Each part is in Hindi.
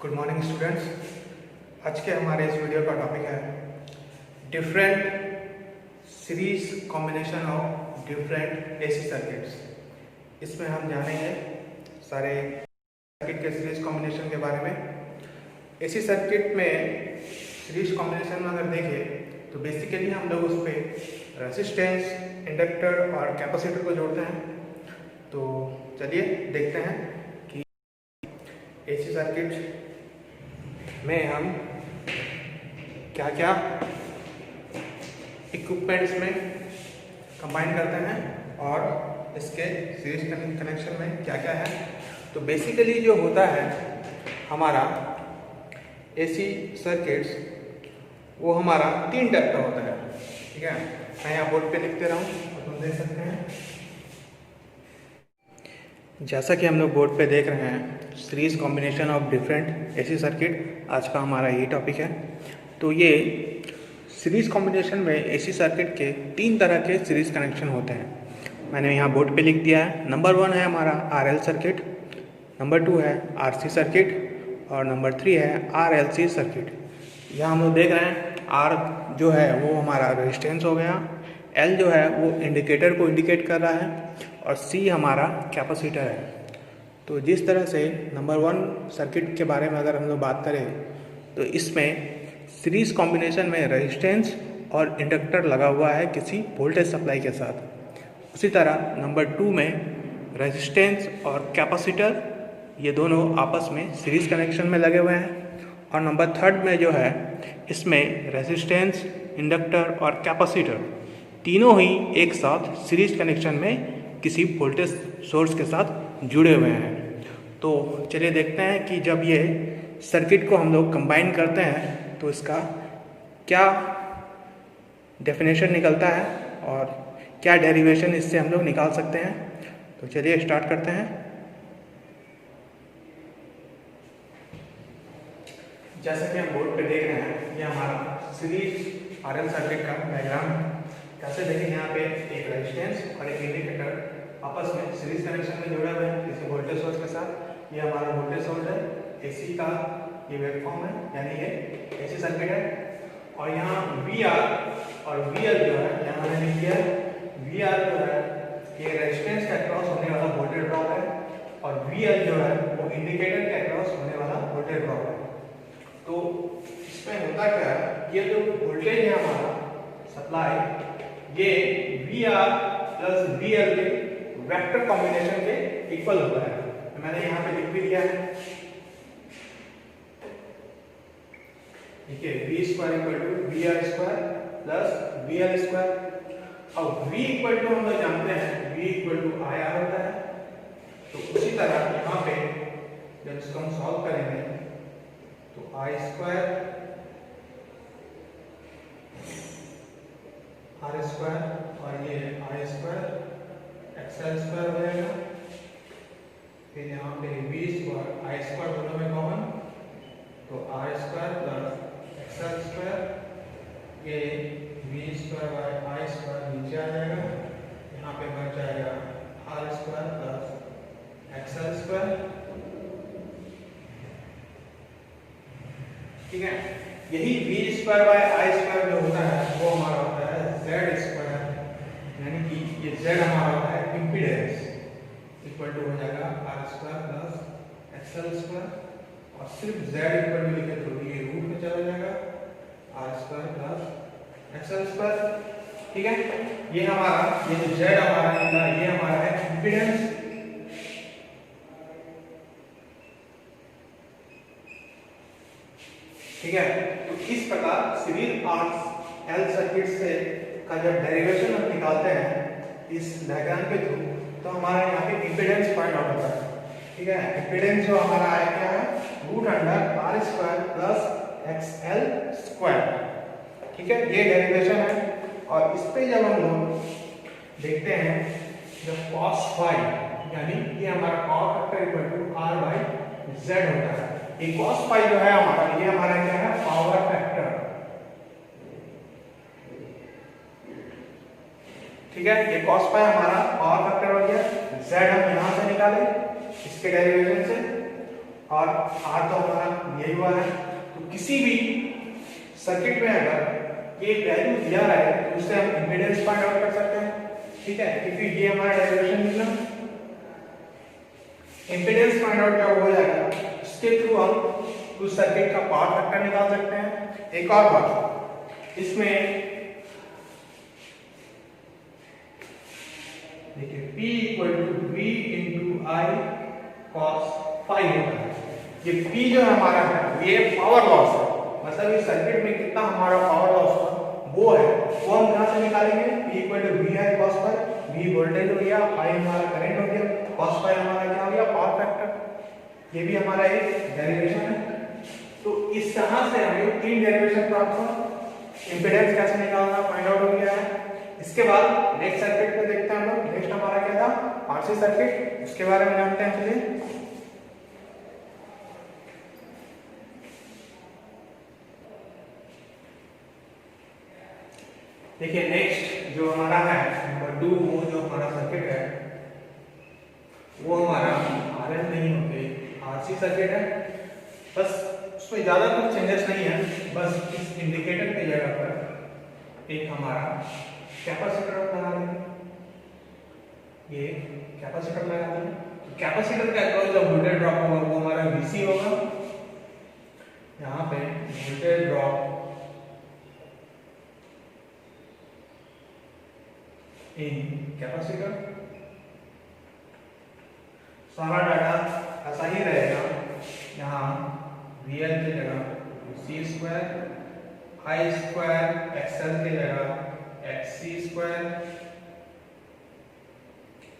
Good morning students. आज के हमारे इस वीडियो का टॉपिक है different series combination of different AC circuits. इसमें हम जानेंगे सारे सर्किट के सीरीज कॉम्बिनेशन के बारे में। एसी सर्किट में सीरीज कॉम्बिनेशन में अगर देखें तो बेसिकली हम लोग उस पर रेजिस्टेंस, इंडक्टर और कैपेसिटर को जोड़ते हैं। तो चलिए देखते हैं कि एसी सर्किट में हम क्या क्या इक्विपमेंट्स में कंबाइन करते हैं और इसके सीरीज कनेक्शन में क्या क्या है। तो बेसिकली जो होता है हमारा एसी सर्किट्स, वो हमारा 3 टाइप का होता है। ठीक है, मैं यहाँ बोर्ड पे लिखते रहा हूँ और तुम देख सकते हैं। जैसा कि हम लोग बोर्ड पे देख रहे हैं, series combination of different AC circuit आज का हमारा ये टॉपिक है। तो ये सीरीज कॉम्बिनेशन में एसी सर्किट के 3 तरह के सीरीज कनेक्शन होते हैं। मैंने यहाँ बोर्ड पे लिख दिया है। नंबर 1 है हमारा आरएल सर्किट, नंबर 2 है आरसी सर्किट और नंबर 3 है आरएलसी सर्किट। यहाँ हम लोग देख रहे हैं आर जो है वो हमारा रेजिस्टेंस हो गया, एल जो है वो इंडिकेटर को इंडिकेट कर रहा है और सी हमारा कैपेसिटर है। तो जिस तरह से नंबर 1 सर्किट के बारे में अगर हम लोग बात करें तो इसमें सीरीज कॉम्बिनेशन में रेजिस्टेंस और इंडक्टर लगा हुआ है किसी वोल्टेज सप्लाई के साथ। उसी तरह नंबर 2 में रेजिस्टेंस और कैपेसिटर ये दोनों आपस में सीरीज कनेक्शन में लगे हुए हैं। और नंबर 3 में जो है इसमें रेजिस्टेंस, इंडक्टर और कैपेसिटर तीनों ही एक साथ सीरीज कनेक्शन में किसी वोल्टेज सोर्स के साथ जुड़े हुए हैं। तो चलिए देखते हैं कि जब ये सर्किट को हम लोग कंबाइन करते हैं तो इसका क्या डेफिनेशन निकलता है और क्या डेरिवेशन इससे हम लोग निकाल सकते हैं। तो चलिए स्टार्ट करते हैं। जैसा कि हम बोर्ड पे देख रहे हैं, ये हमारा सीरीज आरएल सर्किट का डायग्राम है। कैसे देखें, यहाँ पे एक रेजिस्टेंस और एक इंडिकेटर आपस में सीरीज कनेक्शन में जुड़े हुए हैं किसी वोल्टेज सोर्स के साथ। ये हमारा वोल्टेज सोर्स है, एसी का ये वेवफॉर्म है, यानी ये एसी सर्किट है। और यहाँ वी आर और वी एल जो है, यहाँ मैंने लिख दिया वी आर जो है ये रेजिस्टेंस के अक्रॉस होने वाला वोल्टेज ड्रॉप है और वी एल जो है वो इंडिकेटर के अक्रॉस होने वाला वोल्टेज ड्रॉप है। तो इसमें होता क्या है, ये जो वोल्टेज है हमारा सप्लाई, ये V R plus V L के वेक्टर कॉम्बिनेशन के इक्वल होता है। तो मैंने यहाँ पे लिख भी दिया है, ठीक है, V square equal to V R square plus V L square. अब वी इक्वल टू हम लोग जानते हैं, V equal to I R होता है। तो उसी तरह यहाँ पे जब इसको हम सॉल्व करेंगे तो आई स्क्वायर आर स्क्वायर और ये आई स्क्वायर एक्सएल स्क्वायर हो जाएगा। फिर यहाँ पे वी स्क्वायर आई स्क्वायर दोनों में कॉमन, तो R square plus XL square, ये V square by I square नीचे आ जाएगा। यहाँ पे बच जाएगा R square plus XL square. ठीक है, यही V square by I square जो होता है वो हमारा होता है जेड स्क्वायर, यानी कि ये जेड हमारा होता है इम्पीडेंस, इक्वल टू हो जाएगा R square plus XL square. और सिर्फ जेड इक्वल टू लिखे तो ये रूट में चला जाएगा R square plus XL square. ठीक है, ये हमारा ये जो जेड हमारा निकला ये हमारा है इम्पीडेंस। ठीक है, तो इस प्रकार सीरीज आरएल सर्किट से का जब डेरिवेशन हम निकालते हैं इस डायग्राम के थ्रू, तो हमारा यहाँ पे इम्पीडेंस फाइंड आउट होता है। ठीक है, इम्पीडेंस जो हमारा आया क्या है, root under R square plus XL square. ठीक है, ये डेरिवेशन है। और इस पे जब हम लोग देखते हैं जब cos फाई, यानी ये हमारा cos factor equal to R by Z होता है। ये cos फाई जो है हमारा, ये हमारा क्या है, पावर फैक्टर। ठीक है, ये cos फाई हमारा पावर फैक्टर हो गया। z हम यहां से निकाले इसके डेरिवेशन से, और आर तो हमारा यही हुआ है। तो किसी भी सर्किट में अगर ये वैल्यू दिया है तो उससे हम इम्पीडेंस फाइंड आउट कर सकते हैं। ठीक है, क्योंकि ये हमारा डेरिवेशन निकला। इम्पीडेंस फाइंड आउट क्या हो जाएगा, इसके थ्रू हम उस सर्किट का पावर फैक्टर निकाल सकते हैं। एक और बात, इसमें देखिए P equal to V into I cos phi होता है। ये P जो हमारा है ये पावर लॉस है, मतलब इस सर्किट में कितना हमारा पावर लॉस हुआ वो है, वो हम कहाँ से निकालेंगे। P equal to V I cos phi, V voltage हो गया, I हमारा करंट हो गया, कॉस फाई हमारा क्या हो गया, पावर फैक्टर। ये भी हमारा एक डेरिवेशन है। तो इस तरह से हमें तीन डेरिवेशन प्राप्त हुआ। इम्पीडेंस कैसे निकालना फाइंड आउट हो गया है। इसके बाद नेक्स्ट सर्किट पे देखते हैं हम लोग। नेक्स्ट हमारा क्या था, आरसी सर्किट, उसके बारे में जानते हैं। चलिए देखिए, नेक्स्ट जो हमारा है नंबर 2, वो जो हमारा सर्किट है वो हमारा आरएल नहीं होके आरसी सर्किट है। बस उसमें ज्यादा कुछ चेंजेस नहीं है, बस इस इंडिकेटर की जगह पर एक हमारा कैपेसिटर लगा देंगे। ये कैपेसिटर लगा देंगे। कैपेसिटर का अक्रॉस जो वोल्टेज ड्रॉप होगा वो हमारा VC होगा। यहाँ पे वोल्टेज ड्रॉप इन कैपेसिटर, सारा डाटा ऐसा ही रहेगा। यहाँ VL की जगह C square, I square, XL की जगह XC स्क्वायर,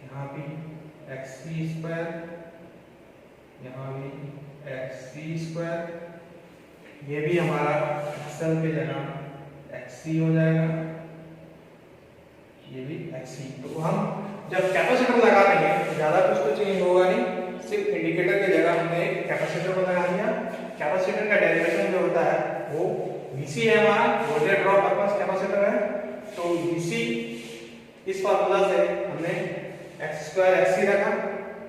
यहाँ भी XC स्क्वायर, यहाँ भी XC स्क्वायर, ये भी हमारा XL की जगह XC हो जाएगा, ये भी XC। तो हम जब कैपेसिटर लगा देंगे तो ज्यादा कुछ तो चेंज होगा नहीं, सिर्फ इंडिकेटर की जगह हमने एक कैपेसिटर को लगा दिया। कैपेसिटर का डेरिवेशन जो होता है वो VC है हमारा, वोल्टेज ड्रॉप अक्रॉस कैपेसिटर है। तो VC इस फार्मूला से हमने x स्क्वायर XC रखा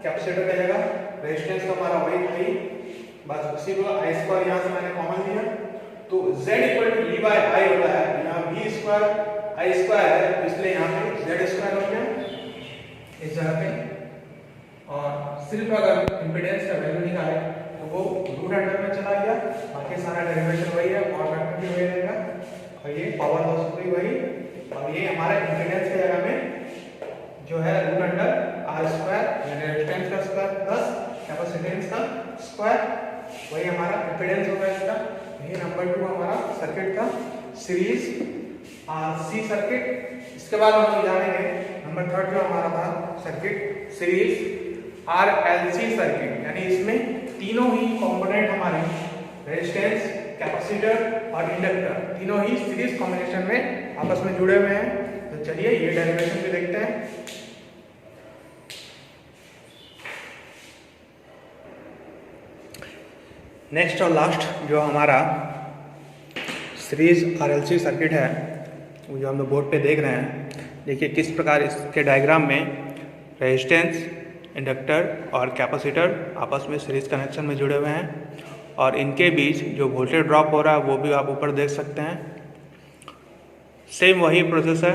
कैपेसिटर की जगह, रेजिस्टेंस तो हमारा वही था, बस उसी को I स्क्वायर यहाँ से मैंने कॉमन लिया। तो Z equal to E by I होता है, यहाँ V स्क्वायर I स्क्वायर है तो इसलिए यहाँ पे Z स्क्वायर हो गया इस जगह पे। और सिर्फ अगर इम्पीडेंस का वैल्यू निकाले तो वो रूट अंडर में चला गया, बाकी सारा डेरिवेशन वही है, पावर फैक्टर भी वही रहेगा और ये पावर लॉस भी वही। और ये हमारा इम्पीडेंस की जगह में जो है रूट अंडर R स्क्वायर यानी रेजिस्टेंस का स्क्वायर प्लस कैपेसिटेंस का स्क्वायर, वही हमारा इम्पीडेंस होगा इसका। ये नंबर 2 हमारा सर्किट का सीरीज RC सर्किट। इसके बाद हम जानेंगे नंबर 3 जो हमारा था सर्किट सीरीज RLC सर्किट, यानी इसमें तीनों ही कंपोनेंट हमारे रेजिस्टेंस, कैपेसिटर और इंडक्टर तीनों ही सीरीज कॉम्बिनेशन में आपस में जुड़े हुए हैं। तो चलिए ये डेरिवेशन भी देखते हैं। नेक्स्ट और लास्ट जो हमारा सीरीज RLC सर्किट है वो जो हम लोग बोर्ड पे देख रहे हैं, देखिए किस प्रकार इसके डायग्राम में रेजिस्टेंस, इंडक्टर और कैपेसिटर आपस में सीरीज कनेक्शन में जुड़े हुए हैं और इनके बीच जो वोल्टेज ड्रॉप हो रहा है वो भी आप ऊपर देख सकते हैं। सेम वही प्रोसेस है,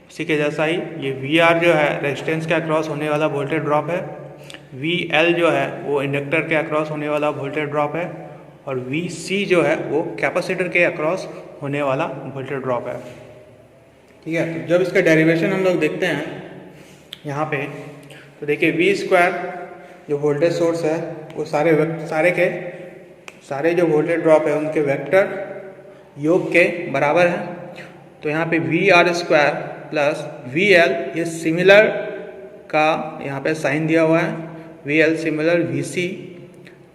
उसी के जैसा ही। ये VR जो है रेजिस्टेंस के अक्रॉस होने वाला वोल्टेज ड्रॉप है, VL जो है वो इंडक्टर के अक्रॉस होने वाला वोल्टेज ड्रॉप है और VC जो है वो कैपेसिटर के अक्रॉस होने वाला वोल्टेज ड्रॉप है। ठीक है, तो जब इसका डेरिवेशन हम लोग देखते हैं यहाँ पे तो देखिए V स्क्वायर जो वोल्टेज सोर्स है वो सारे जो वोल्टेज ड्रॉप है उनके वेक्टर योग के बराबर है। तो यहाँ पे VR स्क्वायर प्लस VL ये सिमिलर का यहाँ पे साइन दिया हुआ है, VL सिमिलर VC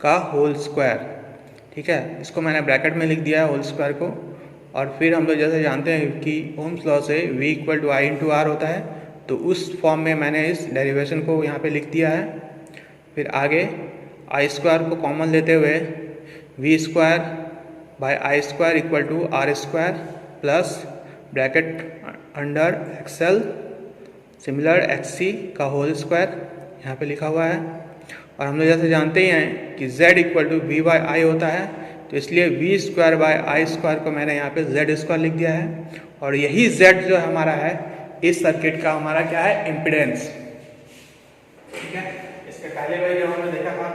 का होल स्क्वायर। ठीक है, इसको मैंने ब्रैकेट में लिख दिया है होल स्क्वायर को। और फिर हम लोग जैसे जानते हैं कि ओम्स लॉ से V equal to I into R होता है, तो उस फॉर्म में मैंने इस डेरिवेशन को यहाँ पे लिख दिया है। फिर आगे I स्क्वायर को कॉमन लेते हुए V square by I square equal to R square plus bracket under XL similar XC का होल स्क्वायर यहाँ पे लिखा हुआ है। और हम लोग जैसे जानते ही हैं कि z equal to V by I होता है, तो इसलिए V square by I square को मैंने यहाँ पे z स्क्वायर लिख दिया है। और यही z जो हमारा है इस सर्किट का हमारा क्या है, इम्पिडेंस। ठीक है, इसके पहले भाई जब हमने देखा था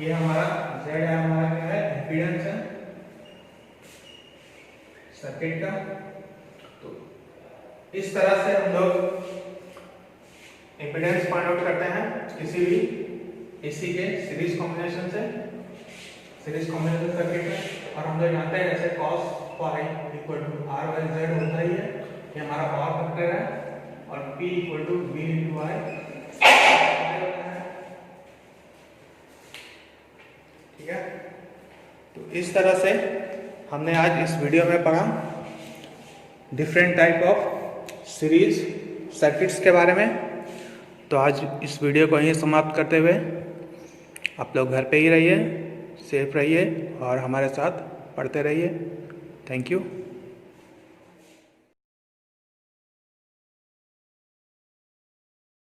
ये हमारा z है, हमारा क्या है, इम्पिडेंस है सर्किट का। तो इस तरह से हम लोग इम्पिडेंस फाइंड आउट करते हैं किसी भी एसी के सीरीज कॉम्बिनेशन से, सीरीज कॉम्बिनेशन सर्किट में। और हम लोग जानते हैं जैसे cos phi equal to r by z होता ही है, ये हमारा पावर फैक्टर है, और p equal to v into i होता है। ठीक है, तो इस तरह से हमने आज इस वीडियो में पढ़ा different type of series circuits के बारे में। तो आज इस वीडियो को यहीं समाप्त करते हुए आप लोग घर पे ही रहिए, सेफ रहिए और हमारे साथ पढ़ते रहिए। Thank you.